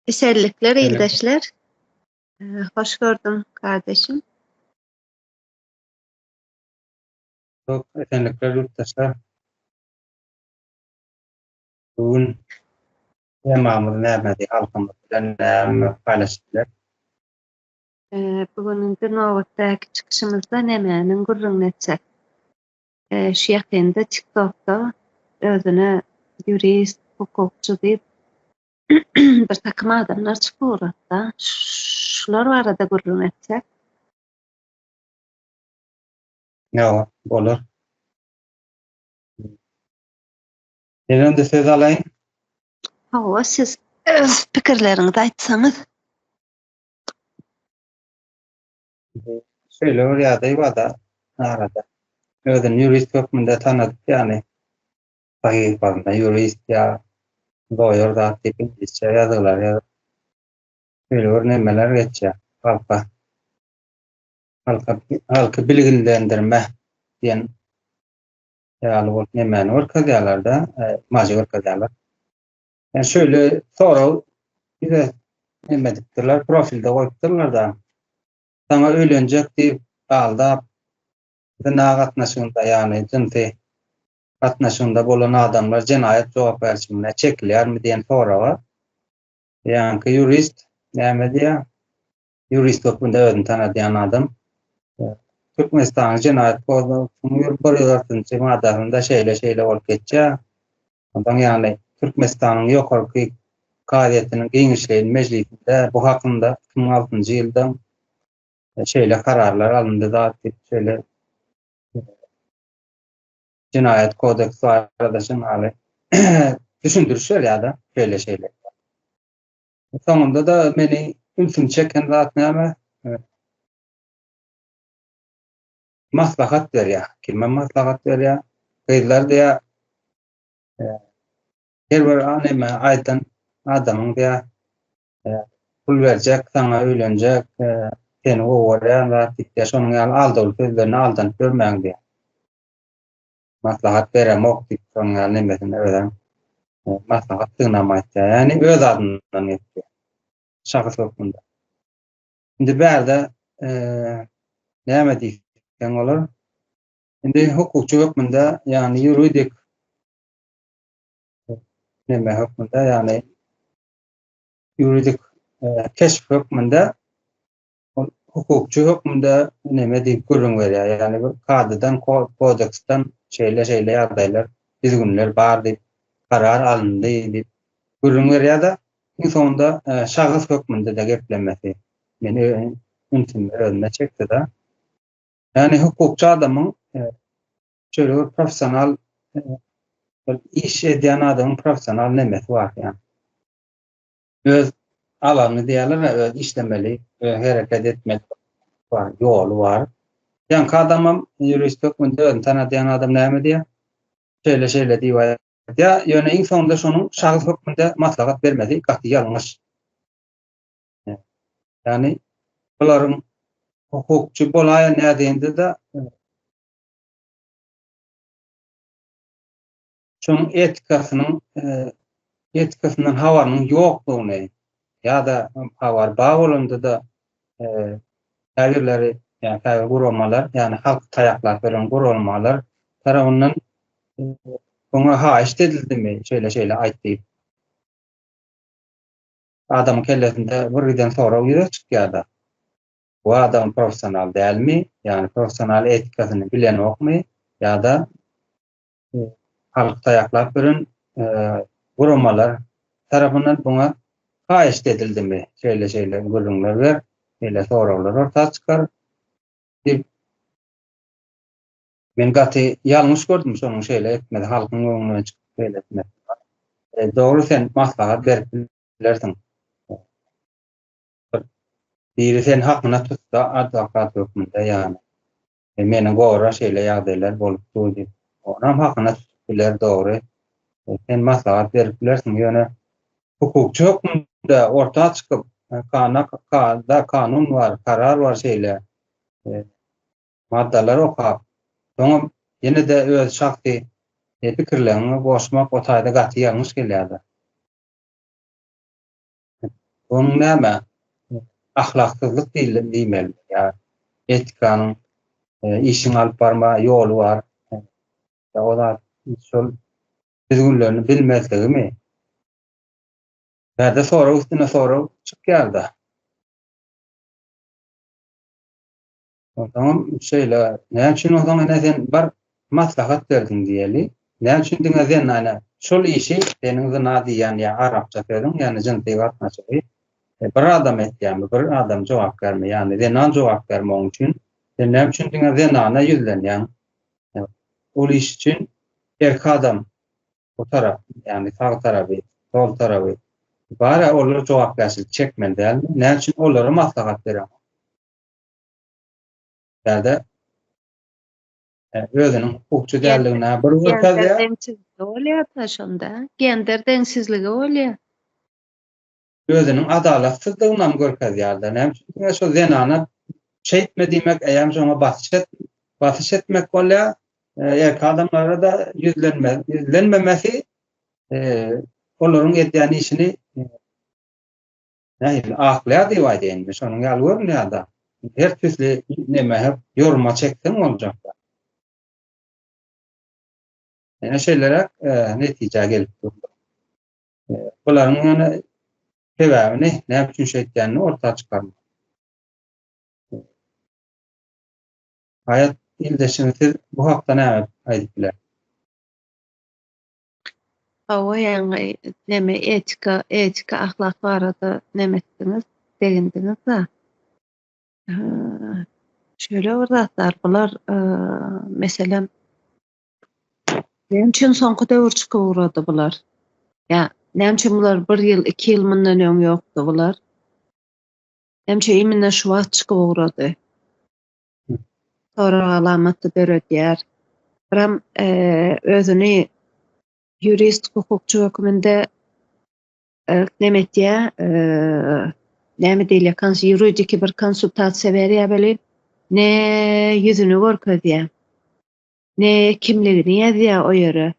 Eserlikler, Evet. ildeşler. Hoş gördüm kardeşim. Çok esenlikler yurttaşlar. Bugün temamız näme halkymyz bilen näme paylaşdylar. Bugünkü nowatdaky çıkışymyzda nämäniň gurrundan etjek? Şu ýakynda TikTokda özüne jurist, hukukçy diýip bir takym adamlar çykypyratda. Şular barada gurrun etjek. Ýa, bolar. Ýene-de söz alaýyn. Hawa siz öz pikirleriňizi aýtsaňyz. Şöyle bir ýa-da ýa-da arada. Özüni jurist hökmünde tanadyp, ýani sahypasynda jurist ýa lawyer zat diýip inglizçe ýazgylar ýa. Şöyle bir nämeler geçýär. Halka bilgilendirme diýen ýaly bolup nämäni görkezýärler da, maja görkezýärler. Yani şöyle sonra bize näme dipdirler, profilde goýupdyrlar da. Sana öýlenjek diýip aldap, zina gatnaşygynda ýani jinsi gatnaşygynda bolan adamlar jenaýat jogapkärçiligine çekilýärmi diýen sora bar. Ýani jurist näme diýär? Jurist hökmünde özüni tanadýan adam. Türkmenistan jenaýat kodunyň 1-9-njy maddasynda şeýle bolup geçýär. Ondan ýani Türkmenistanyň ýokarky Kadiýetiniň Giňişliğin mejlisinde bu hakynda 2006-njy ýylda şeýle kararlar alındy da şeýle Cinayet Kodeksi arkadaşın hali düşündürüşler ya da şeýle. Sonunda da meni ülsün çeken zat näme? Maslahat berýär. Kime maslahat berýär? Gyzlar diýär. Her bir näme aýdan adamyň diýär. Pul berjek, sana öýlenjek, seni gowurýar da diýär. Şonuň ýaly aldaly sözlerini aldanyp görmäň diýär. Maslahat beremok diýip şonuň ýaly nemesine öýden. Maslahat sygnamaýdy. Yani öz adyndan etdi. Şahys hökmünde. Indi bärde näme diýsen bolar? Indi hukukçy hökmünde, yani juridik näme hökmünde, yani juridik keşf hökmünde hukukçy hökmünde näme diýip gurrun berýär. Yani bir kadydan, kodeksden şeýle ýagdaýlar, düzgünler bar diýip karar alındy diýip gurrun berýär da sonunda şahys hökmünde de geplenmesi. Meni özüne çekdi da. Yani hukukçy adamyň şöyle profesional iş edýän adamyň profesional nemesi bar yani. Öz alany diýerler, öz işlemeli, hereket etmeli bar, ýolu bar. Yani adamam jurist hökmünde özüni tanadýan adam näme diýär? Şeýle diýip ya ýöne iň sonunda şonuň şahys hökmünde maslahat bermedi, gaty ýalňyş. Yani bularyň hukukçy bolaýan nädende de şonuň etikasynyň hawanyň ýoklugyny ýa-da hawar bar bolanda da tägirleri ýani tägir gurulmalar, ýani halk taýaklap beren gurulmalar tarabyndan oňa haýyş edildimi? Şeýle aýtdy. Adam kellesinde birden sonra ýüre çykýar da. Bu adam profesional dälmi? Yani profesional etikasyny bilen okmy? Ýa-da halk taýaklap beren gurulmalar tarapyndan buňa haýyş edildimi? Şeýle gurrunlar ber, şeýle sorawlar ortaga çykar. Men gaty ýalňyş gördüm şonuň şeýle etmedi, halkyň öňüne çykyp şeýle etmedi. Dogry sen maslahat berip bilersiň. Biri sen hakyna tutsa advokat hökmünde ýani. Meni gowra şeýle ýagdaýlar bolup durdy. Onam hakyna biler dogry. Sen maslahat berip bilersiň ýöne hukukçy hökmünde ortaga çykyp kanun var, karar var şeýle. Maddalar okap. Soňra ýene-de öz şahsy pikirlerini goşmak o taýda gaty ýalňyş gelýär. Onun näme? Ahlaksızlyk diýmeli. Ya etikanyň işin alyp barma ýoly bar. Ya olar şol düzgünlerini bilmezligimi? Bäde sonra üstüne sonra çık geldi. O zaman şeýle, näçin o zaman sen bar maslahat berdin diýeli. Näçin diňe sen ana şol işi seniň zina diýen ya Arapça söýdüň, ýani jinsi gatnaşygy. Bir adam etýärmi, bir adam jogap berme, ýani zenan jogap bermek üçin sen näçin diňe zenana ýüzlenýän? Ol iş üçin erki adam o taraf, ýani sağ tarapy, sol tarapy bara olar jogap berýär çekmen dälmi? Näçin olara maslahat berýär? Bäde özüniň hukukçy däldigine bir Gender görkezýär. deňsizligi bolýar da şonda. Gender deňsizligi bolýar. Özüniň adalatsızlygyna görkezýär-de. Näme şo zenana çeýtme diýmek, eýär şoňa basyş etmek bolýar. Erki adamlara da yüzlenmemesi olaryň edýän işini aklya diýip aýdýan. Şonuň ýaly görnýär-de. Her türlü näme hep ýorma çeksen boljak. Ene şeýlere netije gelip durdy. Bularyň ýany sebäbini näme üçin şeýtýanyny ortaga çykarmak. Hayat ildeşiniz bu hakda näme aýdyp biler? Hawa ýaňy näme etika ahlak barada näme etdiňiz, degindiňiz da. Şöyle bir zatlar bular, meselem benim üçin soňky döwür çykyrady bular. Ya, näçe bular 1 ýyl, 2 ýyl mundan öň ýokdy bular. Näçe imine şu wagt çykyrady. Sonra alamatdy beredýär. Biram özüni jurist, hukukçy höküminde näme etýär? Näme diýilýär? Juridik bir konsultasiýa berýär beli. Ne yüzünü görkezýär. Ne kimligini ýazýar o ýere.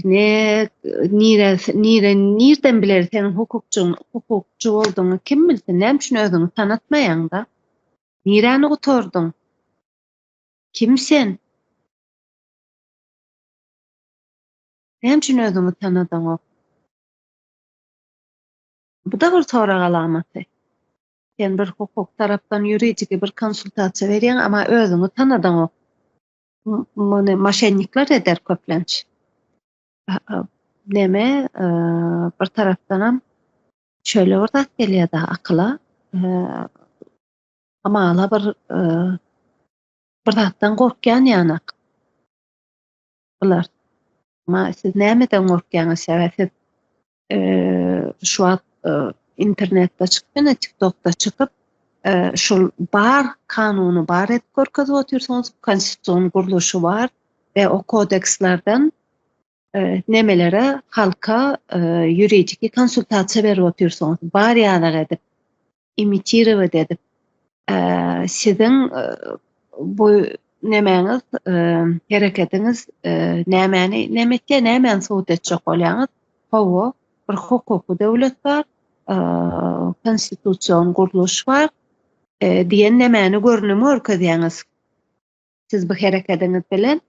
Ne nirden biler sen hukukçy boldyňy kim bilsin? Näme üçin özüňi tanatmaýan da? Niräni gutardyň? Kimsen? Näme üçin özüňi tanadyň? Bu da bir sorak alamaty. Sen bir hukuk tarapdan juridik bir konsultasiýa berýän, ama özüňi tanadyň. Muny maşennikler eder köplenç. Näme bir tarapdanam şöyle bir zat gelýär da akyla. Amala bir zatdan gorkýan ýanak. Bular. Ma siz nämeden gorkýaňyz sebäp? Şu wagt internetde çykyp, TikTokda çykyp, şol bar kanuny bar edip görkezip otursaňyz, konstitusiýon guruluşy bar we o kodekslerden nemelere halka juridik konsultasiýa berip otursaňyz, bar ýaly edip, imitirować edip, siziň bu nemeňiz, hereketiniz nämäni suwt etjek bolýaňyz, hawa bir hukuky döwlet bar, konstitusiýon guruluş bar, diýen nämäni görnümi görkezýäňiz. Siz bu hereketiniz bilen,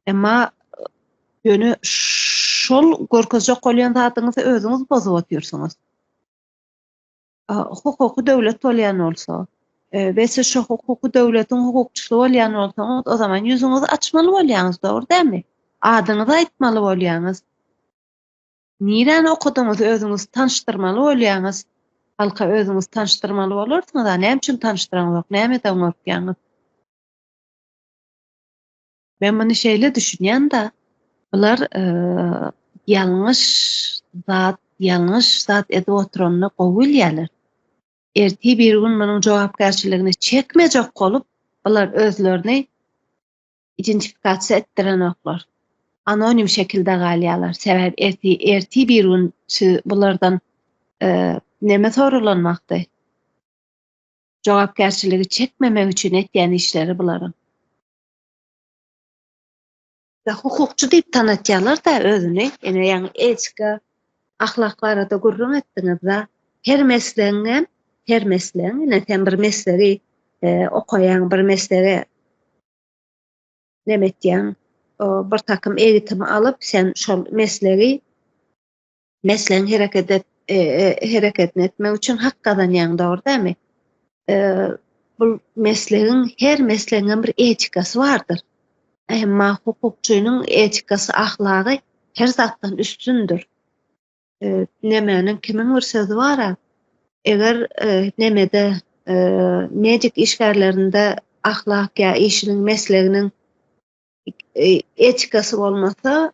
emma ýöne şol görkezjek bolýan zatyňyzy özüňiz bozup oturýarsyňyz. Hukuky döwlet bolýan bolsa, we siz şu hukuky döwletiň hukukçysy bolýan bolsaňyz, o zaman ýüzüňizi açmaly bolýaňyz, dogry dälmi? Adyňyzy aýtmaly bolýaňyz. Nirän okudyňyz özüňiz tanışdyrmaly bolýaňyz. Halka özüňiz tanışdyrmaly bolarsyňyz, näme üçin tanışdyraňyz ýok, nämeden görýäňiz? Men muny şeýle düşünýän da, bular ýalňyş zat edip oturanyny gowulýarlar. Erti bir gün munyň jogapkärçiligini çekmejek bolup, bular özlerini identifikasiýa etdiren oklar. Anonim şekilde galýarlar. Sebäp erti bir gün bulardan näme soralanmakdy? Jogapkärçiligi çekmemek üçin etýän işleri bularyň. Hukukçy diýip tanatýarlar da özüni, ene ýaňy etika, ahlak barada gurrun etdiňiz da, her mesleğine, nätem bir mesleği okayan, bir mesleğe nemet diýen, bir takım eğitim alıp sen şol mesleği hereket etmek üçin hak kazanýan dogry dämi? Bu mesleğin, her mesleğin bir etikasy bardyr. Emma hukukçuynyň etikasy, ahlagy her zatdan üstündür. Nemäniň kimiň bir sözi bar, eger nemede mejik işgärlerinde ahlak ya işiniň mesleğiniň etikasy bolmasa,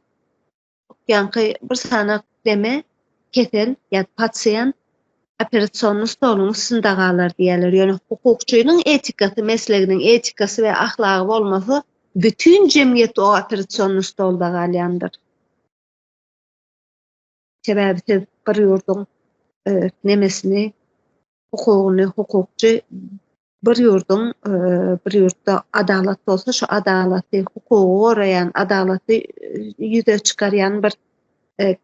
ýa-ni bir sanak deme kesel ya pasient operatsiýonyň stolunyň üstünde galar diýerler. Ýöne hukukçuynyň etikasy, mesleginiň etikasy we ahlagy bolmasa, bütün jemgyýet o operatsiýonyň stolunda galýandyr. Sebäbi siz bir ýurdun nemesini, hukugyny, hukukçy bir ýurtda adalet bolsa, şu adalaty, hukugy goraýan, adalaty ýüze çykarýan bir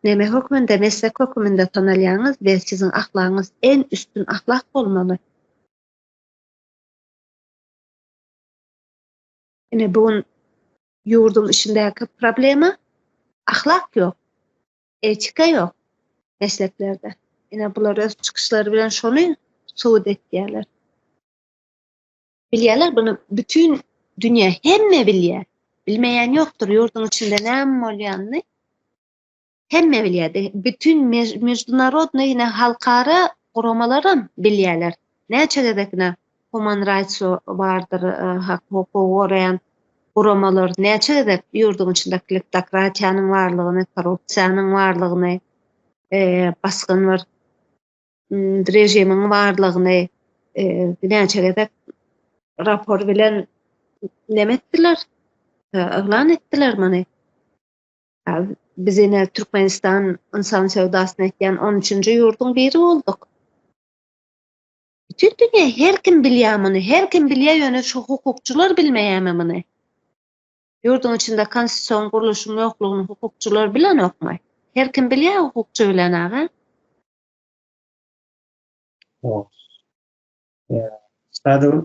neme hökmünde, meslek hökmünde tanalýaňyz we siziň ahlagyňyz en üstün ahlak bolmaly. Ine bugun ýurdun içindäki problema ahlak ýok, etika ýok mesleklerde. Ine bular öz çykyşlary bilen şonu suwd etýärler. Bilýärler bunu bütün dünýä hemme bilýär. Bilmeýän ýokdur ýurdun içinde näme bolýanyny. Hemme bilýär. Bütün международный ine halkara guramalarym bilýärler. Näçegedekine human rights bardyr, hak hukuky goraýan guramalar, näçegedek ýurdun içinde kleptokratiýanyň barlygyny, korrupsiýanyň barlygyny, baskyn bir rejimiň barlygyny, näçegedek rapor bilen nemetdiler, ıglan etdiler many. Biz ene Türkmenistan insan sevdasyny etýän 13-nji ýurdun biri bolduk. Bütün dünýä her kim bilýär muny, her kim bilýär ýöne şu hukukçular bilmeýärmi muny? Ýurdun içinde konstitusiýon guruluşynyň ýoklugyny hukukçular bilen okmaý. Her kim bilýär hukukçy bilen aga? Sadur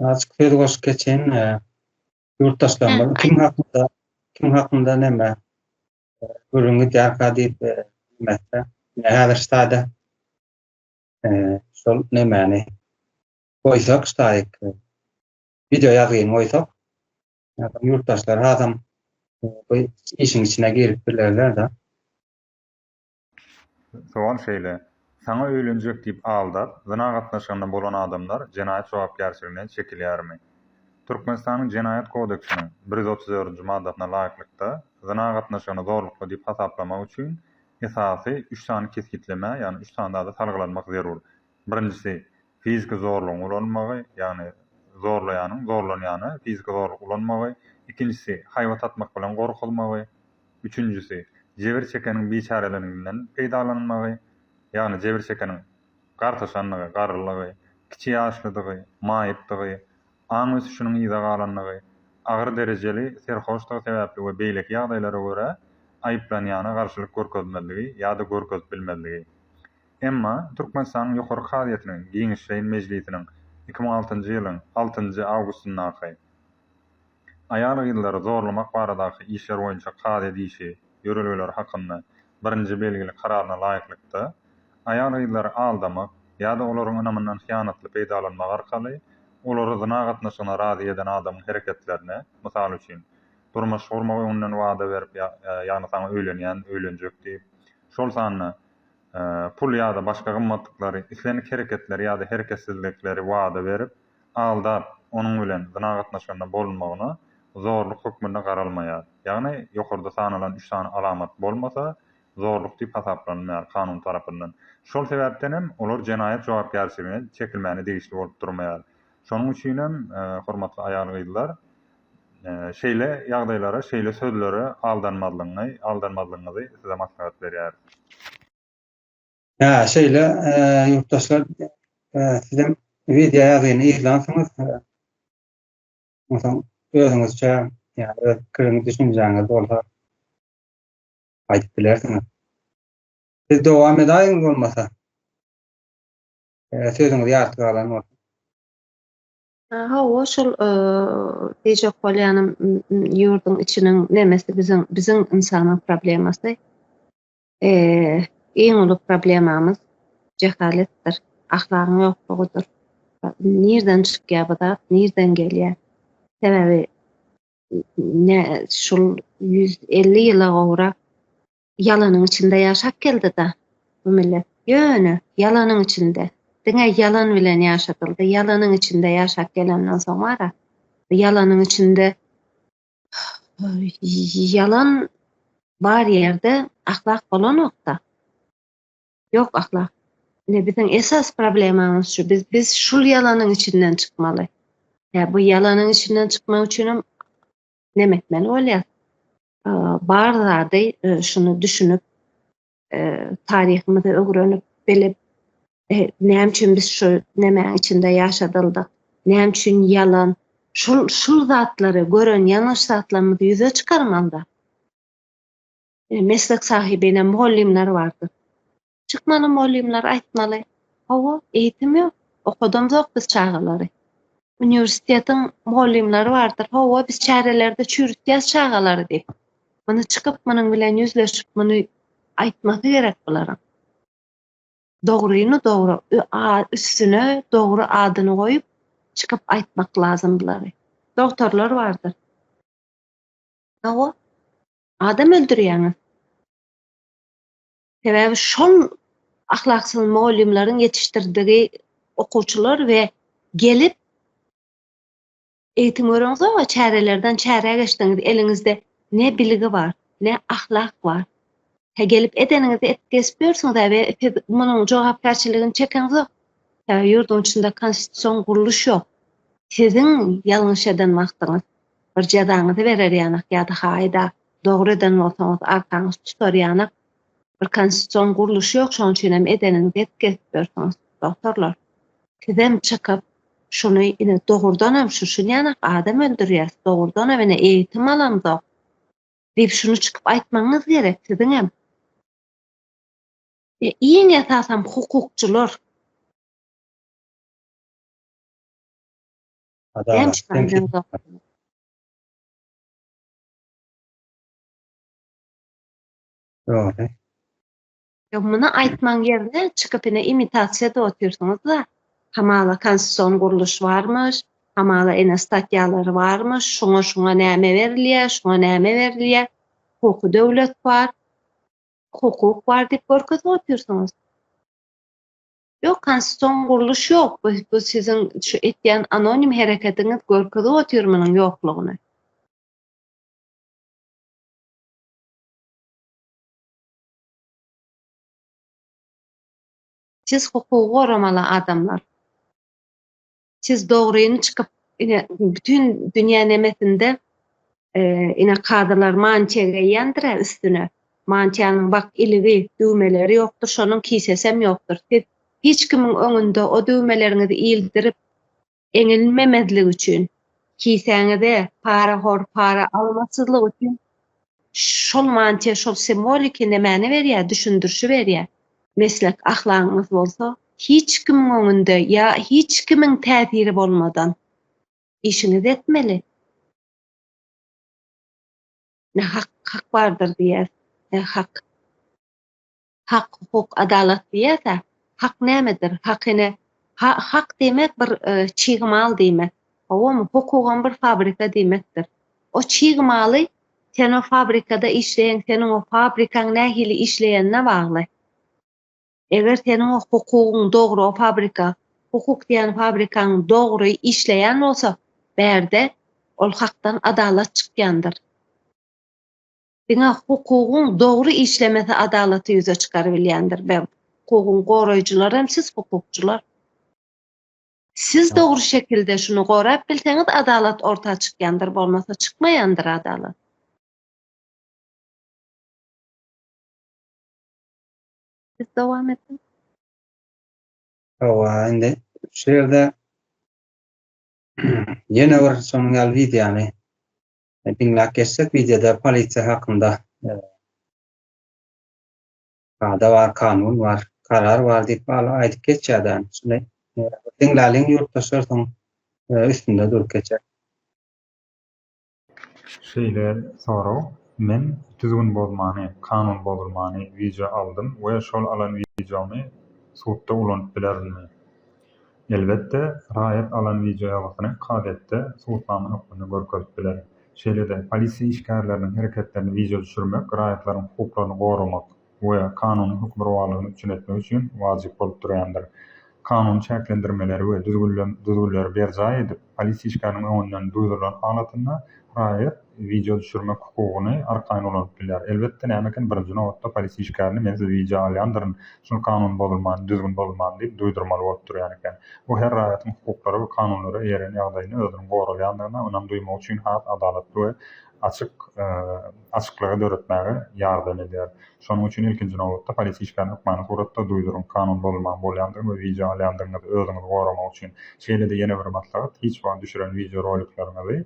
açyk söz geçen yurttaşlar kim hakynda näme görüňi diýär diýip näme häzir stada şol nämäni goýsak staýyk video ýazyň goýsak yurttaşlar adam bu işin içine girip bilerler da. Soğan şeyle, sana öýlenjek diýip aldap, zyna gatnaşganda bolan adamlar jenaýat jogapkärçiligine çekilýärmi? Türkmenistanyň Jenaýat kodeksiniň 134-nji maddasyna laýyklykda zyna gatnaşganda zorlukly diýip hasaplamak üçin esasy 3 sany keskitleme, ýani 3 sanda da salgylanmak zerur. Birincisi fizik zorlugyň ulanmagy, ýani zorlaýanyň, zorlanýany fizik zorluk ulanmagy. İkincisi haýwat atmak bilen gorkulmagy. Üçüncüsi jebir çekeniň biçarelerinden peýdalanmagy, ýani jebir çekeniň gartaşanlygy, garlygy, kiçi ýaşlydygy, maýypdygy, aň ösüşiniň ýyda galanlygy, agyr derejeli serhoşlyk sebäpli we beýleki ýagdaýlara görä aýyplanýana garşylyk görkezmezligi ýa-da görkezip bilmezligi. Emma Türkmenistan ýokary hadiýetiniň Giňişleýin Mejlisiniň 2006-njy ýylyň 6-njy awgustyndaky aýal gyzlary zorlamak baradaky işler boýunça kady edişi ýörelgeler hakynda birinji belgili kararyna laýyklykda aýal gyzlary aldamak ýa-da olaryň anamyndan hyýanatly peýdalanmak arkaly olary zyna gatnaşygyna razy eden adamyň hereketlerine, mysal üçin durmuş gurmak öňünden wada berip ýa-ni sana öýlenýän, öýlenjek diýip şol sanyna pul ýa-da başga gymmatlyklary, islenik hereketleri ýa-da hereketsizlikleri wada berip aldap onuň bilen zyna gatnaşganda bolmagyna zorluk hökmünde garalmaýar. Ýagny ýokarda sanalan 3 sany alamat bolmasa zorluk diýip hasaplanmaýar kanun tarapyndan. Şol sebäpden hem olar jenaýat jogapkärçiligine çekilmäni degişli bolup durmaýar. Şonuň üçin hem hormatly aýal gyzlar şeýle ýagdaýlara, şeýle sözlere aldanmazlygyny size maslahat berýär. Ya şeýle yurttaşlar sizem video ýazyny izlansyňyz mesela özüňizçe ýa-ni kirňiz düşünýäňiz bolsa aýdyp bilersiňiz. Siz dowam edäňiz bolmasa Sözüňizi ýartyp alan bolsa. Hawa şol dejek bolýanym ýurdun içiniň nemesi biziň insanyň problemasy. Eň uly problemamız cehaletdir, ahlagyň ýoklugydyr. Nerden çykýar bu zat, nerden gelýär? Sebebi şol 150 ýyla gowra ýalanyň içinde ýaşap geldi-de bu millet. Ýöne ýalanyň içinde. Diňe ýalan bilen ýaşadyldy. Ýalanyň içinde ýaşap gelenden soň wara, ýalanyň içinde ýalan bar ýerde ahlak bolanokda. Ýok ahlak. Biziň esas problemamız şu, biz şul ýalanyň içinden çykmaly. Bu ýalanyň içinden çykmak üçin nemekmeli bolýar? Bar zady şunu düşünüp taryhymyzy öwrenip bilip näme üçin biz şu nemäň içinde ýaşadyldyk? Näme üçin ýalan? Şul zatlary gören ýalňyş zatlarymyzy ýüze çykarmanda. Meslek sahibine muallimler vardır. Çykmaly muallimler aýtmaly. Hawa eğitim ýok, okudum zok biz çağalary. Universitetiň muallimleri vardır. Hawa biz çärelerde çürütýäs çağalary diýip. Muny çykyp munyň bilen ýüzleşip muny aýtmasy gerek bularym. Dogryny dogry, üstüne dogry adyny goýup çykyp aýtmak lazım bulary. Doktorlar vardır. Hawa adam öldürýäňiz. Sebebi şol ahlaksyz muallimleriň yetiştirdiği okuwçylar we gelip eğitim öğrenýäňiz ama çärelerden çäreye geçdiňiz, eliňizde ne bilgi var, ne ahlak var. Gelip edeniňizi etkesip ýörsiňiz we munyň jogapkärçiligini çekeňiz ýok. Ýurdun içinde konstitusiýon guruluş ýok. Siziň ýalňyş eden wagtyňyz bir jazaňyzy berer ýanak ýa-da haýda dogry eden bolsaňyz arkaňyz tutar ýanak. Bir konstitusiýon guruluşy ýok, şoň üçin hem edeniňizi etkesip ýörsiňiz. Doktorlar, sizem çykyp şunu ine dogurdan hem şu ýanak adam öldürýär, dogurdan hem eğitim alamyz diýip şunu çykyp aýtmaňyz gerek siziň hem. Iň esasam hukukçular. Muny aýtmaň ýerine çykyp imitasiýa da oturýarsyňyz da. Hamala konstitusiýon guruluş varmış, hamala statýalary varmış, şoňa näme berilýär, şoňa näme berilýär. Hukuky döwlet bar, hukuk bar diýip görkezip oturýarsyňyz. Ýok, konstitusiýon guruluş ýok. Bu siziň şu etýän anonim hereketiňiz görkezip oturmanyň ýoklugyny. Siz hukuky goramaly adamlar. Siz dogryny çykyp bütün dünýä nemesinde kadylar mançega ýandyra üstüne. Mançanyň bak iligi, düğmeleri ýokdur, şonuň kisesem ýokdur. Siz hiç kimiň öňünde o düğmeleriňizi iýildirip eňilmemezlik üçin, kiseňizde para almasyzlyk üçin şol mança, şol simboliki nämäni berýär, düşündürşi berýär. Meslek ahlagyňyz bolsa, hiç kimiň öňünde ýa hiç kimiň täsiri bolmadan işinizi etmeli. Ne hak bardır diýär. Hak, hukuk, adalet diýär. Hak nämedir? Hak demek bir çiğmal demek. Howam hukugan bir fabrika demekdir. O çiğmaly sen o fabrikada işleýän, senin o fabrikaň nähili işleýänine bagly. Eger senin o hukugyň dogry, o fabrika, hukuk diýen fabrikaň dogry işleýän bolsa, berde ol hakdan adalet çykýandyr. Diňe hukugyň dogry işlemesi adalaty ýüze çykaryp bilýändir. Hukugyň goraýjylary hem siz hukukçular. Siz dogry şekilde şunu gorap bilseňiz adalet orta çykýandyr, bolmasa çykmaýandyr adalet. Siz dowam edin. Indi şu ýerde ýene bir soňal videomy dinläp geçsek, videoda polisiýa hakynda kada var, kanun var. karar var diýip aýdyp geçýärdi. Şunday diňläliň ýurtdaşlaryň üstünde durup geçer. Şeýle sorag, men düzgün bolmany, kanun bolmany video aldym we şol alan videomy suwtda ulanyp bilermi? Elbetde, raýat alan video ýalysyny kadetde suwtnama hukmuny görkezip biler. Şeýle-de polisiýa işgärleriniň hereketlerini video düşürmek, raýatlaryň hukuklaryny goramak we kanuny hukmurwalygyny üçin üçin wajyp bolup durýandyr. Kanun çäklendirmeleri we düzgünleri berja edip, polisiýa işgäriniň öňünden duýdurylan halatynda raýat video düşürmek hukugyny arkaýyn ulanyp biler. Elbetde nämekin birinji nowatda polisiýa işgärini men video alýandyryn, şol kanun bolmany, düzgün bolmany diýip duýdurmaly bolup durýan eken. Bu her raýatyň hukuklary we kanunlary ýeren ýagdaýyny özüniň goralýandygyna önem duýmak üçin hat adalatly we açyklygy döretmäge ýardam eder. Şonuň üçin ilkinji nowatda polisiýa işgäriniň hukmany suratda duýduryň kanun bolmany bolýandygyny we video alýandygyny özüňiz goramak üçin. Şeýle-de ýene bir maslahat, hiç wagt düşüren video roliklaryňyzy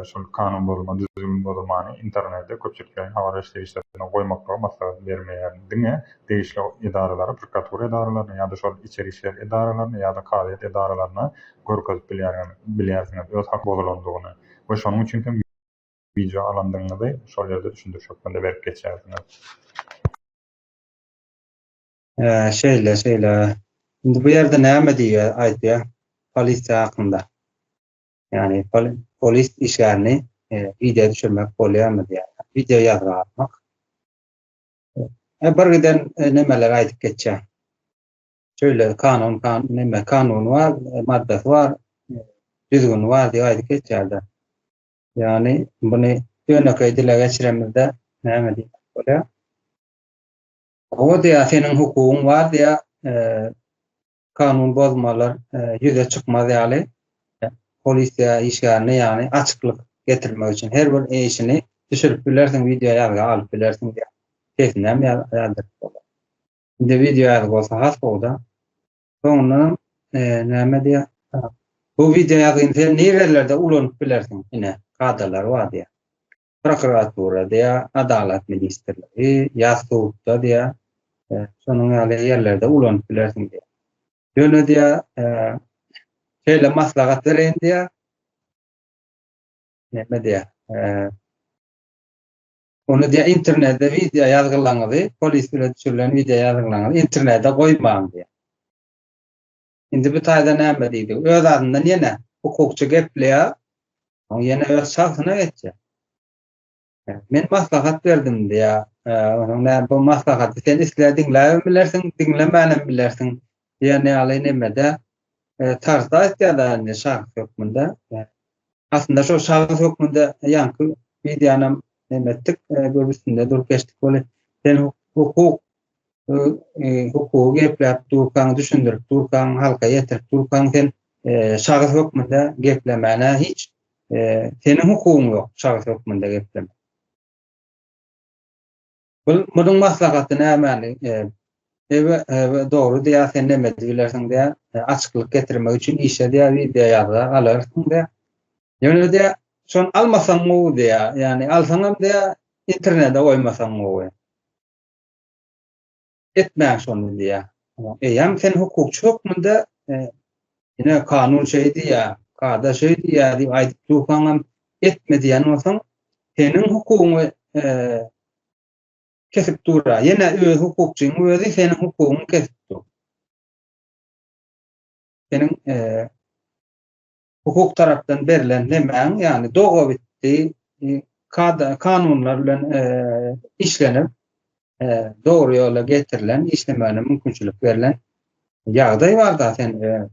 şol kanun bolmany, düzgün bolmany internetde köpçüliklerin habar işlerine goýmakla maslahat bermeýär. Diňe değişli idaralary, prokuratura idaralaryna ýa-da şol içeri işler idaralaryna ýa-da kadet idaralaryna görkezip bilýärsiňiz öz hak bolandygyny. We şonuň üçin hem video alandygyňyzy şol ýerde düşündirşekde berip geçersiňiz. Şeýle. Indi bu ýerde näme diýär aýtýar polisiýa hakynda? Yani polis işgärini video düşürmek bolýarmy diýär. Video ýazmak. Bir giden nemeler aýdyp geçýär. Şöyle kanun var, maddesi var, düzgün var diýip aýdyp geçýärdi. Yani bunu dönekay dile geçiremizde näme diýip bolýar? O diýär senin hukugyň var diýär, kanun bozmalar ýüze çykmaz ýaly. Polisiýa işgärini ýani açyklyk getirmek üçin her bir işini düşürüp bilersiň, video ýazyp alyp bilersiň diýär. Kesinem ýazdyk bolar. Indi video ýazyp bolsa has bolda. Soňra näme diýär? Bu video ýazyny sen nerelerde ulanyp bilersiň? Ine kadalar bar diýär. Prokuratura diýär, adalet ministrligi, ýa-da diýär. Şonuň ýaly ýerlerde ulanyp bilersiň diýär. Ýöne diýär, şeýle maslahat beren diýär. Näme diýär? Onu diýär internetde video ýazgylaňyzy, polis bilen düşürilen video ýazgylaňyzy internetde goýmaň diýär. Indi bu taýda näme diýdi? Öz adyndan ýene hukukçy gepleýär. O ýene öz şahsyna geçýär. Men maslahat berdim diýär. Onu bu maslahaty sen islädiňlämi bilersiň, diňlemänem bilersiň. Ýani ýaly nemede tarzda aýtýarlar şahs hukmunda. Aslında şu şahs hukmunda ýanky videonam demetdik, göbüsünde durup geçdik bolu. Sen hukuky gepläp durkan, düşündirip durkan, halka ýetirip durkan sen şahs hukmunda geplemäne hiç senin hukugyň ýok şahs hukmunda gepleme. Bunuň maslahaty näme? Doğru diýär, sen näme diýersiň diýär, açyklyk getirmek üçin işe diýär, video ýazar alarsyň diýär. Ýöne diýär, şonu almasaň mowy diýär, ýani alsaňam diýär, internetde goýmasaň mowy. Etmäň şonu diýär. Ýa sen hukukçy hukmunda ýene kanun şey diýär, kada şey diýär diýip aýdyp dursaňam etme diýen bolsaň, senin hukugyň kesip durar. Ýene öz hukukçyň özi senin hukugyň kesip dur. Senin hukuk tarapdan berilen nemäň, ýani doga bitdi, kanunlar bilen işlenip doğru ýola getirilen, işlemäne mümkinçilik berilen ýagdaý bar da sen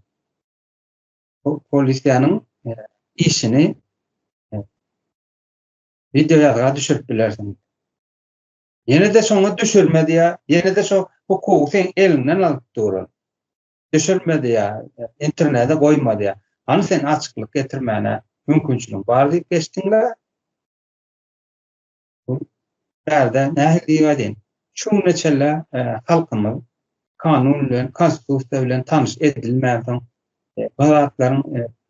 polisiýanyň işini video ýazga düşürüp bilersiň. Ýene de şoňa düşürme diýär, ýene de şo hukuky sen elinden alyp durar. Düşürme diýär, internetde goýma diýär. Hani sen açyklyk getirmäne mümkinçilik bar diýip geçdiňler. Bu bärde nähili diýýärdin. Şu neçele halkymyz kanun bilen, konstitusiýa bilen tanış edilmäň bazatlaryň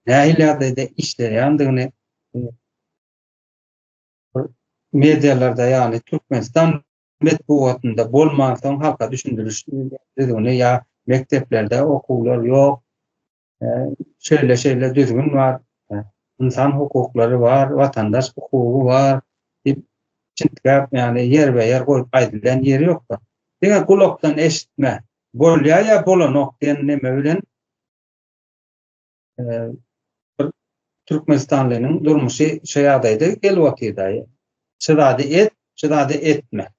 nähili ýagdaýda işleýändigini medialarda ýani Türkmenistan metbuatında bolmagyň halka düşündürüş dediğini ya mekteplerde okullar yok, şöyle düzgün var, insan hukukları var, vatandaş hukuku var, çitkap yani yer ve yer koyup aýdylan yeri yok da. Diňe kulakdan eşitme, bolýar ya bolanok diýen neme bilen Türkmenistanlynyň durmuşy şey ýagdaýda gelýärdi. Çydady etme.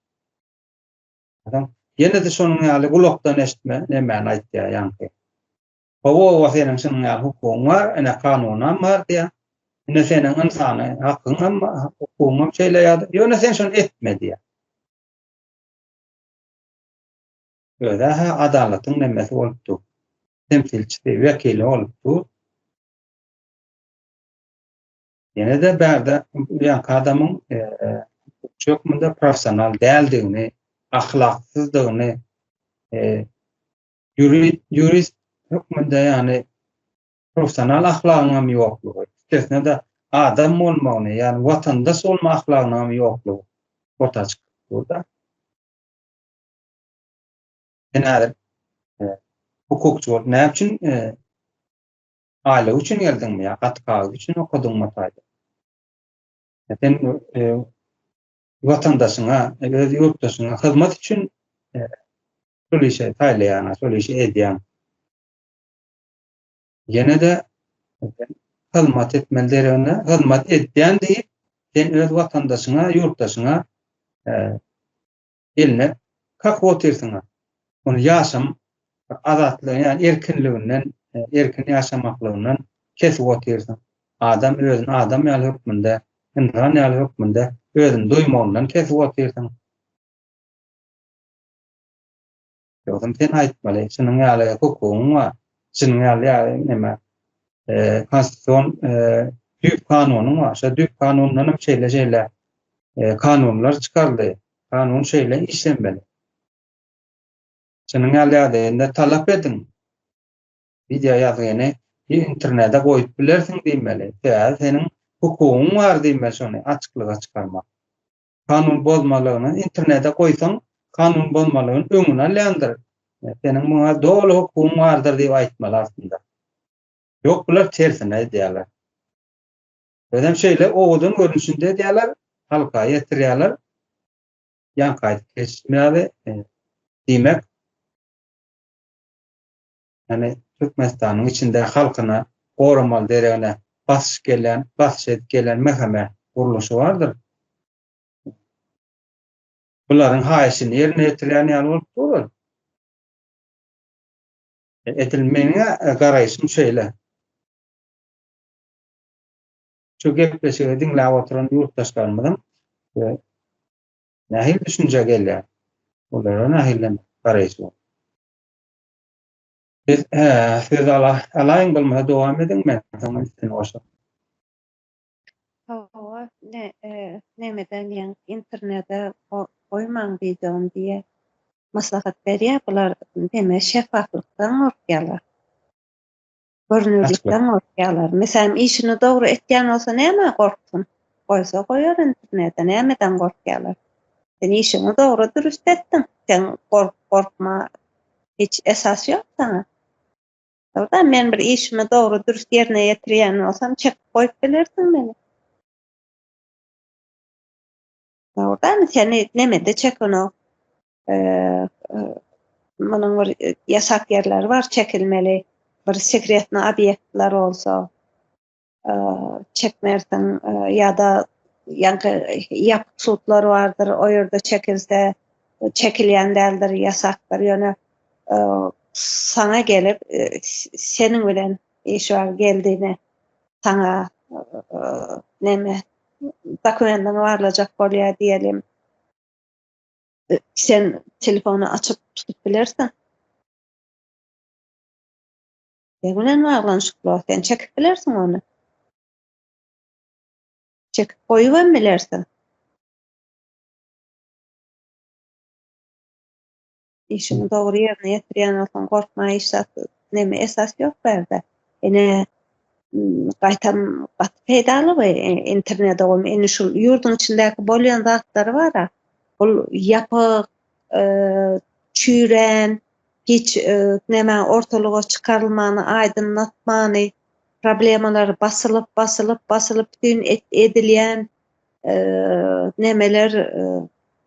Adam ýene de şonuň ýaly kulakdan eşitme nemeni aýtdy ýanky. Hawa senin şonuň ýaly hukugyň var, ene kanunam var diýär. Ene seniň insany hakyň hukugyň şeýleýärdi. Ýöne sen şonu etme diýär. Öyle adalatyň nemesi bolupdy. Temsilçisi, vekili bolupdy. Ýene de bärde ýanky adamyň çok munda professional däldigini, ahlaksyzdygyny, jurist hukmunda ýani professional ahlagynyň ýoklugy, tesne de adam bolmagyny, ýani watandaş bolma ahlagynyň ýoklugy ortağa çykdy. Näder hukukçy bolup näme üçin aile üçin geldiňmi ýa gatkagy üçin okudyňmy taýdy. Sen watandaşyňa, öz ýurtdaşyňa hyzmat üçin şol işe taýlaýan, şol işi edýän. Ýene de hyzmat etmelerine hyzmat edýän diýip sen öz watandaşyňa, ýurtdaşyňa eline hak oturýarsyň. Onu ýaşam azatlygy, ýani erkinliginden, erkin ýaşamaklygynyň kesip oturýarsyň. Adam özüni adam ýaly hukmunda, insan ýaly hukmunda özüni duýmagyňdan kesip oturýarsyň. Ýogam sen aýtmaly, şunyň ýaly hukugyň var, şunyň ýaly neme konstitusiýon düýp kanunyň var. Şo düýp kanundan hem şeýle kanunlar çykardy. Kanun şeýle işlenmeli. Şunyň ýaly talap ediň. Video ýazyny internetde goýup bilersiň diýmeli. Ýa seniň hukugyň var diýmeli şonu açyklyga çykarmak. Kanun bozmalygyny internetde goýsaň, kanun bozmalygyny öňüne alýandyr. Seniň muňa dogry hukugyň bardyr diýip aýtmaly aslında. Ýok bular tersine diýerler. Ödem şeýle oğudun görünüşinde diýerler, halka ýetirýärler. Ýanky geçmeli diýmek. Yani Türkmenistanyň içinde halkyna goramal deregine basyş edip gelen meheme guruluşy bardyr. Bularyň haýyşyny ýerine ýetirýän ýaly bolup durur. Edilmeňe garaýşym şeýle. Şu gepleşigi diňläp oturan ýurtdaşlarymyň nähil düşünje gelýär. Olara nähilden garaýşy. Siz alayın bolmasa dowam ediň, men soňra üstüne başlar. Hawa nemeden ýa internetde goýmaň videony diýe maslahat berýär. Bular deme şeffaflykdan gorkýarlar. Görnürlikden gorkýarlar. Meselem işini dogry etýän bolsa näme gorksun? Goýsa goýar internetde, nämeden gorkýarlar? Sen işini dogry dürüst etdiň. Sen gorkma hiç esas ýok sana. Orada men bir işimi dogry dürüst ýerine ýetirýän bolsam çek goýup bilersiň meni. Orada seni nemede çek onu. Munyň bir ýasak ýerler bar, çekilmeli. Bir sekretni obyektler bolsa çekmersiň ýa-da ýanky ýapyk sutlar bardyr, o ýerde çekilse çekilýän däldir, ýasakdyr. Ýöne sana gelip senin bilen iş var geldiğini sana neme dokumentin varlacak bolýar diyelim. Sen telefonu açıp tutup bilersin. Bilen bağlanışykly sen çekip bilersin onu. Çekip goýup bilersin. İşini dogry ýerine ýetirýän bolsaň gorkma işat neme esas ýok berde. Ene gaýtam gat peýdalygy internetde ene şu ýurdun içindäki bolýan zatlar bar. Bol yapık, çüren, hiç näme ortalyga çykarylmany, aýdynlatmany, problemalary basılıp bütün edilýän nemeler,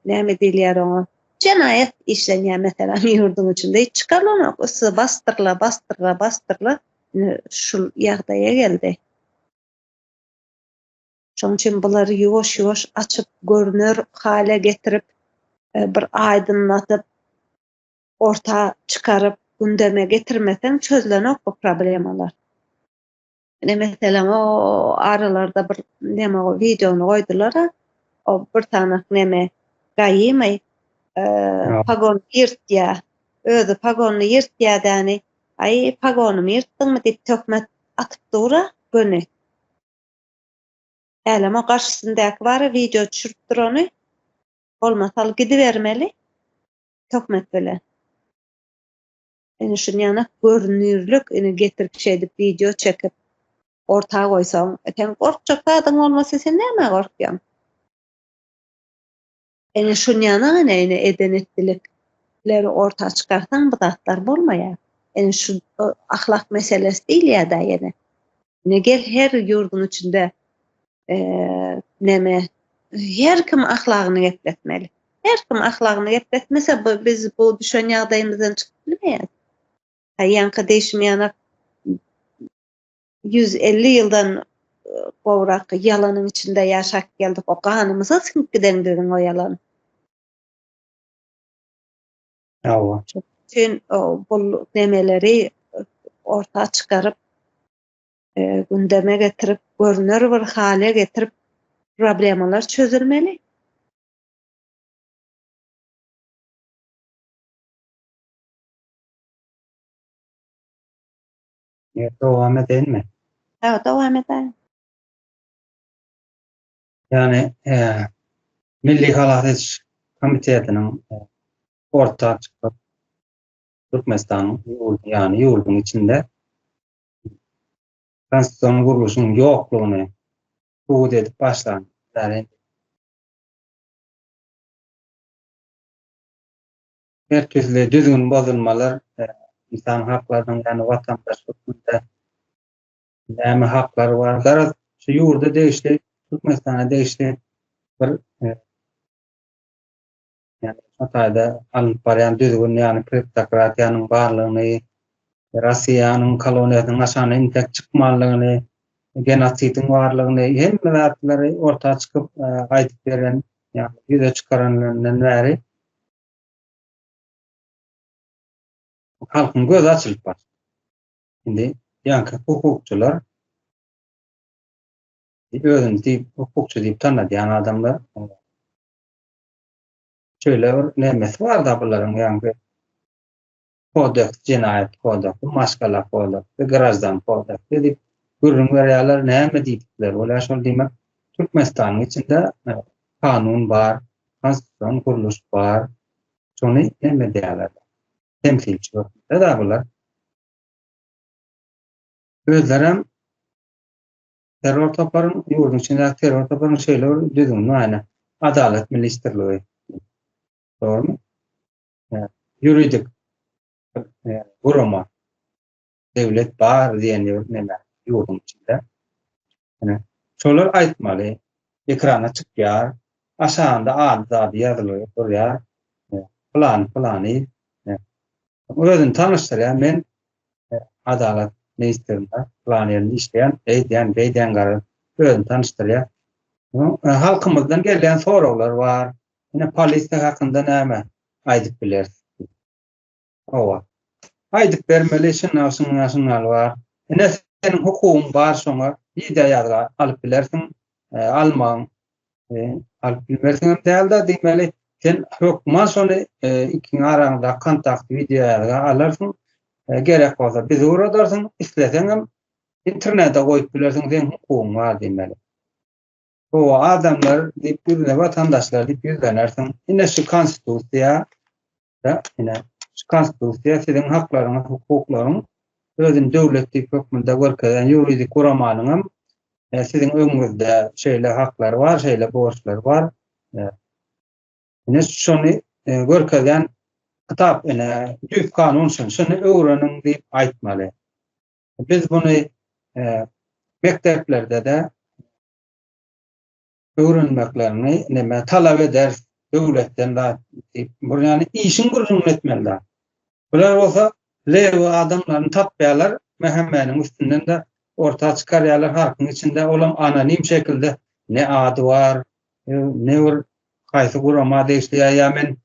näme diýilýär oňa? Jenaýat işlenýär meselem ýurdun içinde hiç çykarylmak, ysy bastyrla şul ýagdaýa geldi. Şoň üçin bulary ýuwaş-ýuwaş açyp görünür hale getirip bir aýdynlatyp orta çykaryp gündeme getirmesen çözülenok bu problemalar. Meselem o aralarda bir näme o videonu goýdular, o bir tanak näme gaýymy pagon ýyrtýa, özü pagonu ýyrtýa-däni, ay pagonumy ýyrtdyňmy diýip tökmet atyp dura göni. Elem o garşysyndaky bary video çürüpdir ony. Olmasal gidivermeli. Tökmet bilen. Şunu ýana görünürlük ini getirip şeýdip video çekip ortaga goýsaň, eten gorkjak adyň bolmasa sen näme gorkýan? Şunu ýana edenetdilikleri ortaga çykarsaň bu zatlar bolmaýar. Şu ahlak meselesi diýil ýa-da ýene. Gel her ýurdun içinde näme her kim ahlagyny gepletmeli. Her kim ahlagyny gepletmese biz bu düşen ýagdaýymyzdan çykyp bilmeýäris. Ýanky değişmeýän 150 ýyldan gowrak ýalanyň içinde ýaşap geldik. O kanymyza singip gidendirdiň o ýalan. Ýa-wa. Sen bu nemeleri ortaga çykaryp gündeme getirip görünür bir hale getirip problemalar çözülmeli. Dowam edelim mi? Ha, dowam edelim. Yani Milli Halahlyç Komitetiniň ortaga çykyp Türkmenistanyň ýurdun içinde konstitusiýon guruluşynyň ýoklugyny subut edip başlan. Her türlü düzgün bozulmalar insan haklarynyň ýani watandaşlykda näme haklary bar? Garaz şu ýurda değişdi, Türkmenistana değişdi. Bir yani Hatayda alyp barýan düzgün ýani kleptokratiýanyň barlygyny, Russiýanyň koloniýasynyň aşana intek çykmalygyny, genosidiň barlygyny hemme zatlary ortaga çykyp aýdyp beren, ýani ýüze çykaranlardan bäri halkyň gözi açylyp bar. Indi ýanky hukukçular özüni hukukçu diýip tanadýan adamlar şöyle bir nemesi var da buların ýanky kodeks, cinayet kodeks, maskala kodeks, grajdan kodeks diýip gürrüň berýärler, näme diýipler? Olar şol diýmek Türkmenistanyň içinde kanun bar, konstitusiýon guruluş bar. Şonu näme diýerler? Temsilçi da bular. Özlerem terör taparyň ýurdun içinde terör taparyň şeýle düzgün ýani adalet ministrligi. Doğru. Yuridik guruma devlet bar diýen näme ýurdun içinde. Yani şolar aýtmaly, ekrana çykýar, aşağında ady ýazylyp durýar. Plany. Özüni tanıştyrýar. Men adalet ministrinde planyny işleýän beýden gara özüni tanıştyrýar. Halkymyzdan gelen soraglar bar. Ine polisde hakynda näme aýdyp bilersiz? Owa. Aýdyp bermeli şunaşyňal bar. Ine seniň hukugyň bar şoňa ýa-da alyp bilersiň, almaň, alyp bilmersiň dälde diýmeli. Sen hukman şonu ikiň araňda kontakt videoya alarsyň. Gerek bolsa bizi uradarsın, islesen hem internete goýup bilersiň, sen hukugyň bar diýmeli. O adamlar diýip ýürne watandaşlar diýip ýüzlenersiň. Ine şu konstitusiýa siziň haklaryňy, hukuklaryň özüň döwletlik hökmünde görkezýän ýuridik guramanyň hem siziň öňüňizde şeýle haklary bar, şeýle borçlary bar. Ine şonu görkezýän kitap ene düz kanun şunu öwrenin diýip aýtmaly. Biz buny mekteplerde de öwrenmeklerini neme talap eder döwletden da bu ýani işin gurrun etmeli. Bular bolsa lewe adamlaryny tapýarlar, mehemmeniň üstünden de orta çykarýarlar halkyň içinde olan anonim şekilde ne ady var, ne bir gaýsy gurama diýişdir ýa men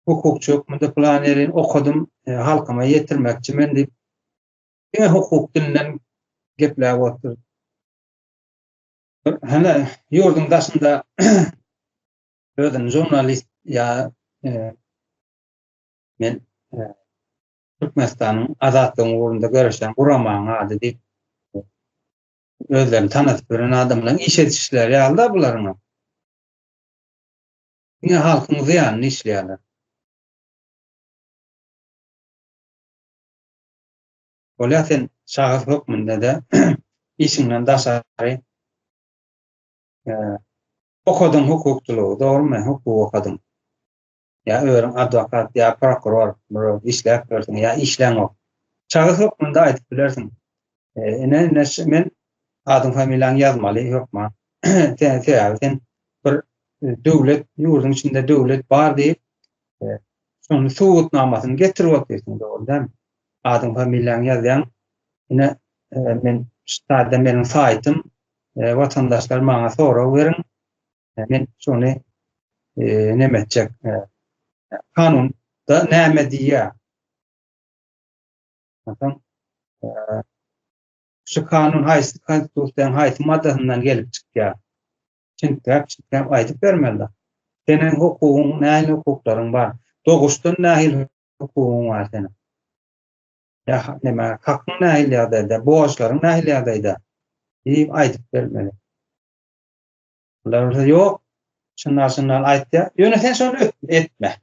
hukukçy munda planerin okudum, halkyma ýetirmekçi men diýip hukuk dilinden gepläp otur. Hene ýurdun daşynda özüň jurnalist ýa men Türkmenistanyň azatlygyň uğrunda görüşen Guramaň ady diýip özlerini tanatyp beren adamlaryň iş etişleri ýalda bularyň. Ine halkyň zýanyny işleýärler. Olaýan şahs hökmünde de işiňden daşary okudum hukukçylygy, dogrymy? Hukuk okudum. Ya öýrüň adwokat, ya prokuror, işläp berdiň, ya işleň ok. Şahs hökmünde aýdyp bilersiň. Ene men adym familiýaň ýazmaly, ýokma. Sen bir döwlet, ýurdun içinde döwlet bar diýip, şonu suwutnamasyny getirip oturýarsyň, dogry. Adym familiýaň ýazýan, ine men ştada meniň saýtym, watandaşlar maňa sorag berin. Men şonu neme etjek? Kanunda näme diýär? Bakın, şu kanun haýsy konstitusiýaň haýsy maddasyndan gelip çykýar. Çyntyp aýdyp bermeli. Senin hukugyň, näme hukuklaryň bar? Doguşdan nähil hukugyň bar senin. Ya neme hakyň nähil ýagdaýda, boğaçlaryň nähil ýagdaýda diýip aýdyp bermeli. Bular ýok, şundan aýtdy. Ýöne sen şonu etme.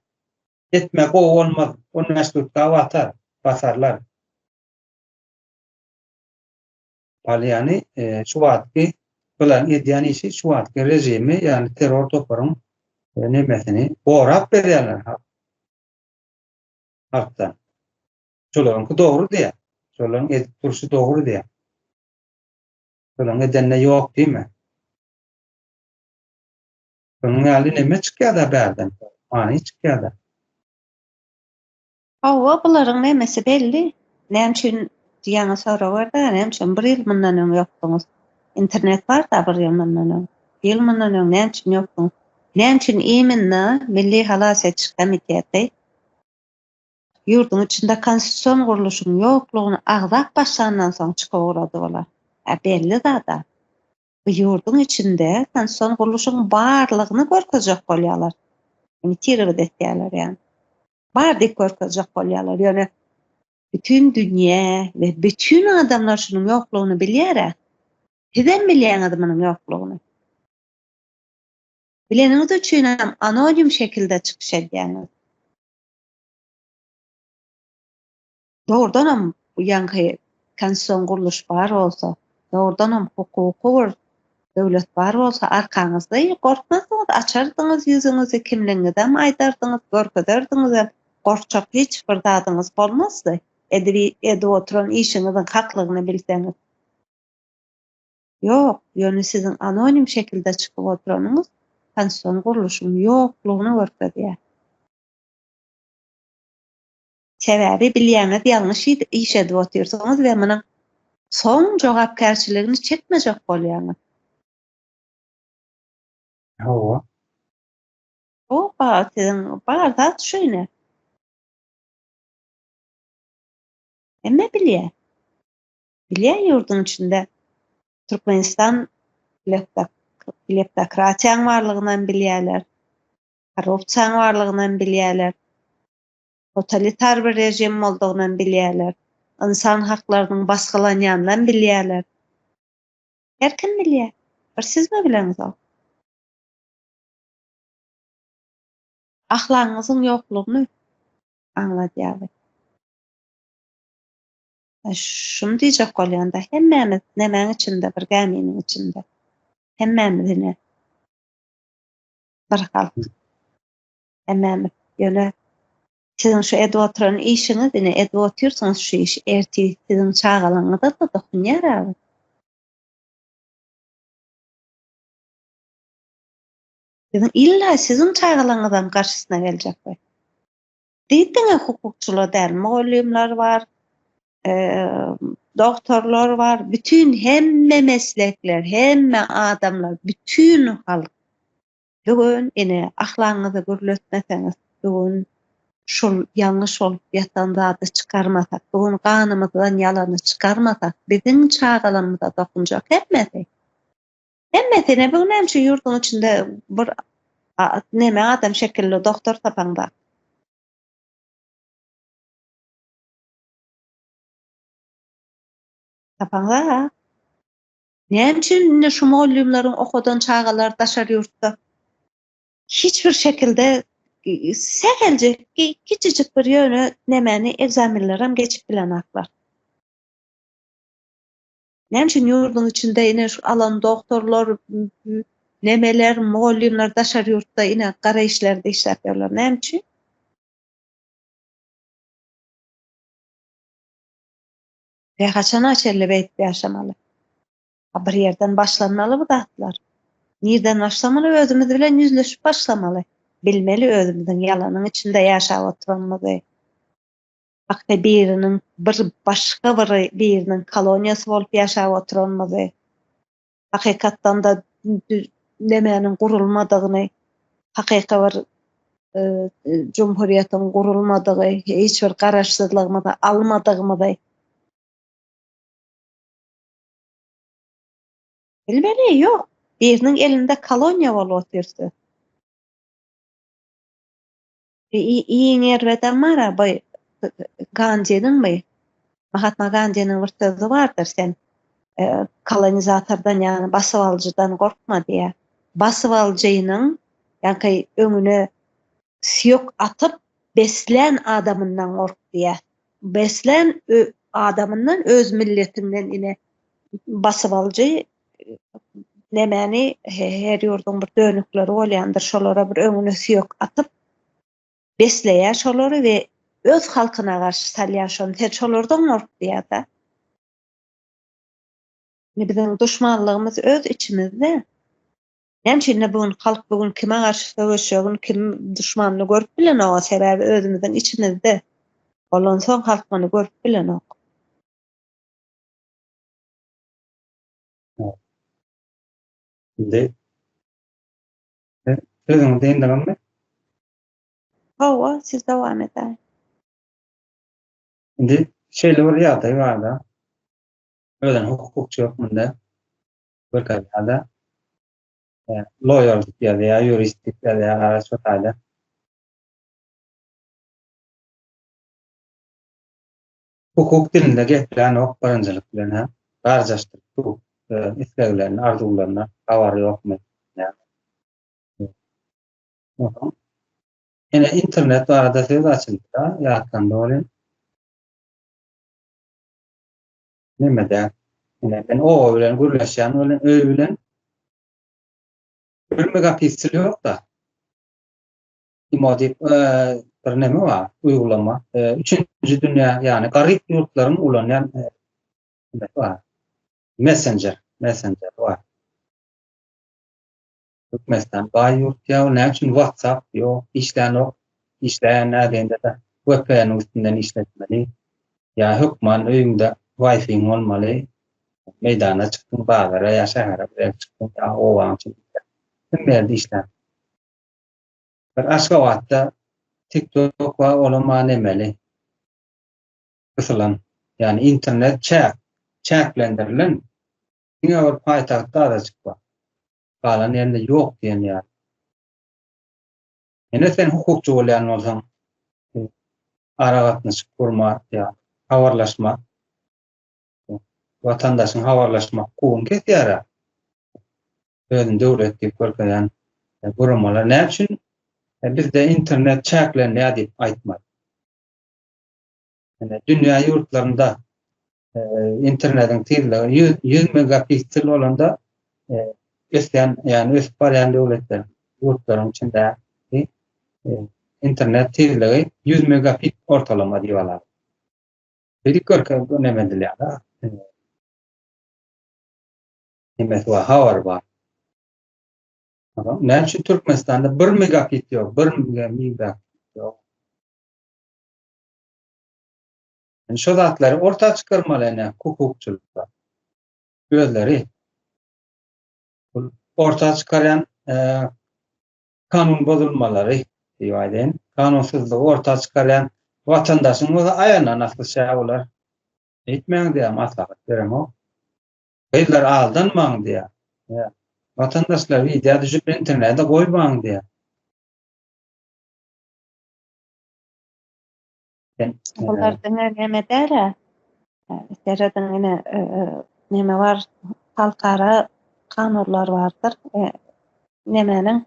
Etme, o olmaz. O meşrutga batar, basarlar. Yani şu vatki, bulan edýän işi şu vatki rejimi, yani terör toparyň nemesini borap berýärler. Hakda. Şolaryňky dogry diýär. Şolaryň edip duruşy dogry diýär. Şolaryň edenle ýok diýme. Şonuň ýaly neme çykýar-da bärden? Many çykýar-da. Hawa bularyň nemesi belli. Näme üçin diýene sorag bar da, näme üçin bir ýyl mundan öň ýokduňuz? Internet bar da bir ýyl mundan öň. Ýyl mundan öň näme üçin ýokduňuz? Näme üçin iýminna Milli Halas Etiş Komiteti ýurdun içinde konstitusiýon guruluşynyň ýoklugyny agzap başlandan soň çykagrady bolar. Belli da. Bu ýurdun içinde konstitusiýon guruluşynyň barlygyny görkezjek bolýarlar. Tirgid etýärler ýani. Bar diýip görkezjek bolýarlar. Ýöne bütün dünýä we bütün adamlar şunun ýoklugyny bilýär. Hedem bilýän adamyň ýoklugyny. Bileniňiz üçin hem anonim şekilde çykyş edýäňiz. Doğrudan hem bu ýanky konstitusiýon guruluş bar bolsa, doğrudan hem hukuky bir döwlet bar bolsa, arkaňyzda gorkmasyňyz, açardyňyz ýüzüňizi, kimligiňizden aýdardyňyz, görkezerdiňiz, gorkjak hiç bir dadyňyz bolmasdy. Edip oturan işiňiziň haklygyny bilseňiz. Ýok, ýöne sizin anonim şekilde çykyp oturanyňyz konstitusiýon guruluşynyň ýoklugyny görkezýär. Sebäbi bilýäňiz ýalňyş iş edip otursaňyz we munyň soň jogapkärçiligini çekmejek bolýaňyz. Hawa. O barda şöyle. Emme bilýär. Bilýär ýurdun içinde Türkmenistan kleptokratiýaň barlygyndan bilýärler. Korrupsiýaň barlygyndan bilýärler. Totalitar bir rejim boldugyndan bilýärler. İnsan haklarynyň basgylanýandan bilýärler. Her kim bilýär? Bir siz mi bileňiz o? Ahlagyňyzyň ýoklugyny anladýar. Şunu diýjek bolýanda hemmemiz nemäň içinde bir gamynyň içinde. Hemmemiz bir halk. Emmem ýöne sizin şu edwatryň işiniz, ine edwatyrsyňyz şu iş erti sizin çağalaňyza da dokunýar abi. Sizin illa sizin çağalaňyzdan garşysyna geljek bu. Diýdiňe hukukçular däl, mugallimler bar, doktorlar var, bütün hemme meslekler, hemme adamlar, bütün halk. Bugün ine ahlakyňyzy gürletmeseňiz, bugün şol ýalňyş bolup ýatan zady çykarmasak, bugün ganymyzdan ýalany çykarmasak, biziň çağalarymyza dokunjak hemmesi. Hemmesine bugün hemşe ýurduň içinde bir neme adam şekilli doktor tapaňda. Tapaňda. Näçin şu muallimleriň okudan çağalar daşar ýurtda hiçbir şekilde segeljek kiçicik bir ýöne nemeni egzaminlerim geçip bilenaklar. Näçin ýurduň içinde ine şu alan doktorlar, nemeler, muallimler daşar ýurtda ine gara işlerde işläpýärler. Näçin? Ve haçan açerli beýip ýaşamaly. Bir yerden başlanmaly bu datlar. Nirden başlamaly? Özümüz bilen yüzleşip başlamaly. Bilmeli özümüzün ýalanyň içinde ýaşap oturmamaly. Hakda biriniň bir başga biriniň koloniýasy bolup ýaşap oturmamaly. Hakykatdan da nemeniň gurulmadygyny, hakyky bir jumhuriýetiň gurulmadygy, hiç bir garaşsyzlygyny da almadygyny bilmeli, ýok. Biriniň elinde koloniýa bolup otursa. İyi nerveden mara bu Gandhi'nin mi? Mahatma Gandhi'nin bir sözü vardır sen kolonizatordan yani basıvalcıdan korkma diye. Basıvalcıyının yani önüne siyok atıp beslen adamından kork diye. Beslen adamından öz milletinden ine basıvalcı nemeni her ýurdun bir dönükleri bolýandyr, şolara bir öňüne siyok atyp besleýär şolary we öz halkyna garşy salýar şonu. Her şolardan gork diýär-de. Biziň düşmanlygymyz öz içimizde. Näçe bugün halk bugün kime garşy söwüşýär, kim düşmanlyk görüp bilen o sebäbi özümizden içimizde. Bolan soň halk muny görüp bilen o. Şimdi sözüňi deýindiňizmi? Hawa siz dowam edin. Şimdi şeýle bir ýagdaý bar da. Öden hukukçy ýokmunda bir kadada lawyerlik ýa-da juristlik ýa-da araşdyrmalar. Hukuk dilinde geplen ok barınjylyk bilen ha barjaşdyryp bu isleglerini, arzularyna gawary ýokmy? Ene internet barada söz açyldy da ýatdan dolayy. Nimede? Ben o bilen gürleşýän bilen öý bilen 1 megapiksel ýok da. Imodip bir neme var, uygulama. 3-nji dünýä, ýani garyp ýurtlaryň ulanýan var. Messenger var. Türkmenistan baý ýurt ýa näçin WhatsApp ýok, işlän ok, işlän nädende de VPN üstünden işletmeli. Ya hukman öýüňde Wi-Fi bolmaly. Meydana çykdyň, bagara ýa şäherä çykdyň, ýa owaň çykdyň. Kimberdi işlän. Bir Aşgabatda TikTok we olama nemeli. Masalan, yani internet çäklendirilen ýa bir paýtagtda da çykýar. Galan ýerde ýok diýen ýa. Ene sen hukukçy bolýan bolsaň, aragatnyşyk kurmak ýa habarlaşmak, vatandaşyň habarlaşmak kuwun kesýär. Özüň döwletli görkezýän guramalar näçin bizde internet çäklenýär diýip aýtmak. Dünýä ýurtlarynda internetiň tezligi 100 megapiksel bolanda yani öz barýan döwletler ýurtlaryň içinde internet tezligi 100 megabit ortalama diýýarlar. Bedik görke nemediler da. Nimet wa hawar bar. Näçe Türkmenistanda 1 megabit ýok, 1 megabit ýok. Şo zatlary orta çykarmalyna hukukçylykda. Özleri orta çykaran kanun bozulmalary diýýärler. Kanunsuzlygy orta çykaran watandaşyň özü aýana nasıl şäh bolar? Etmeň diýär maslahat berem o. Beýler aldanmaň diýär. Vatandaşlar video düşüp internete goýmaň diýär. Bulardan näme däre? Dereden näme bar? Halkara kanunlar bardyr. Nämenin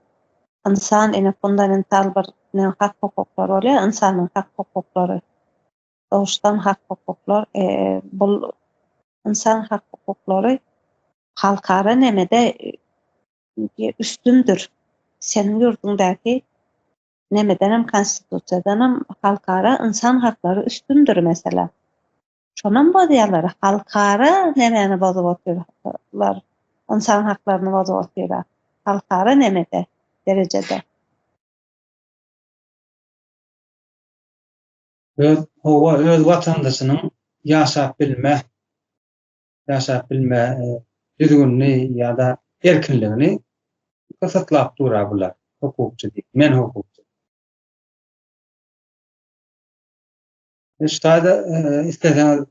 insan fundamental bir hak hukuklary bolýar, insanyň hak hukuklary. Doğuşdan hak hukuklar, bul insan hak hukuklary halkara nämede üstündür. Senin ýurduňdaky nämeden hem konstitusiýadan hem halkara insan haklary üstündür mesela. Şonam bolýarlar, halkara nämeni bozup oturýarlar, insan haklaryny bozup oturýarlar. Halkara nämede derejede. Öz watandaşynyň ýaşap bilme düzgünni ýa-da erkinligini kysıtlap durar bular. Hukukçy diýip, men hukukçy. Şeýle isteseňiz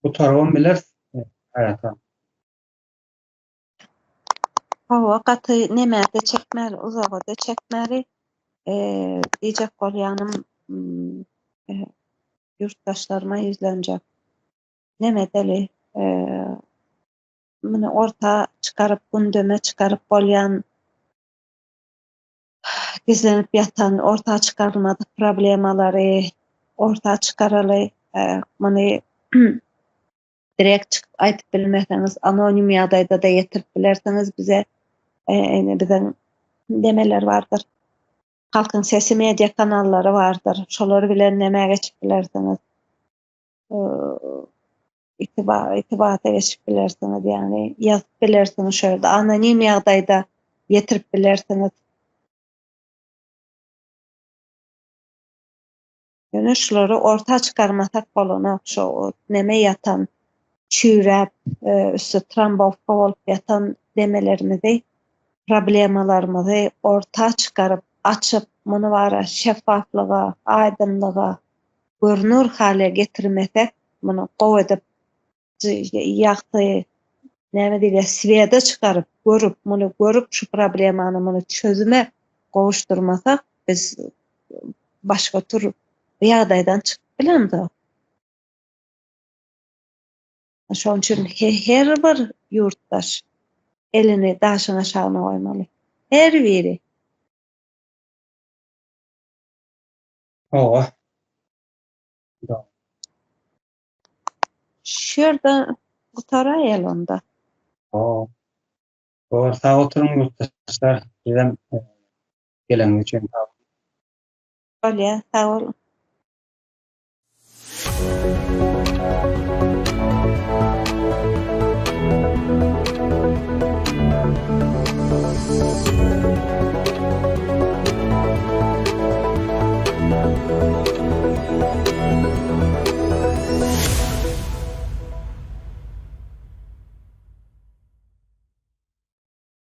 bu tarabam biler haýata. Wakaty nämede çekmeli, uzagda çekmeli. Diýjek bolýanym yurtdaşlaryma ýüzlenjek. Nämedeli muny orta çykaryp, gündeme çykaryp bolýan gizlenip ýatan, orta çykarylmady problemalary orta çykaraly. Muny direkt çykyp aýtyp bilmeseňiz, anonim ýagdaýda da ýetirip bilerseňiz bize bizden demeler bardyr. Halkyň sesi media kanallary bardyr. Şolary bilen näme geçip bilerseňiz, itibata geçip bilerseňiz, ýani ýazyp bilerseňiz, şöyle anonim ýagdaýda ýetirip bilerseňiz. Ýöne şolary orta çykarmasak bolanok, şo näme ýatan, çüýräp, üstü trambowka bolup ýatan demelerimizi, problemalarymyzy orta çykaryp, açyp, muny bara şeffaflyga, aýdynlyga, görünür hale getirmesek, muny gowy edip ýagty näme diýär, swede çykaryp, görüp şu problemany muny çözüme gowuşdurmasak, biz başga tür ýagdaýdan çykyp bilemdi. Şoň üçin her bir ýurtdaş elini daşyna şagyna goýmaly. Her biri. Şurada gutaraýal onda. Sağ oturun yurttaşlar. Bizem gelen üçin Bolýa, sag ol.